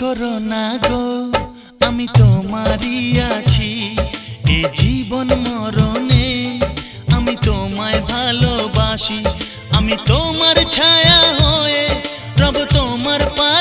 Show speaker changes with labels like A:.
A: করো না গো, আমি তোমারই আছি। এ জীবন মরণে আমি তোমায় ভালোবাসি। আমি তোমার ছায়া হয়ে রব তোমার পাশে।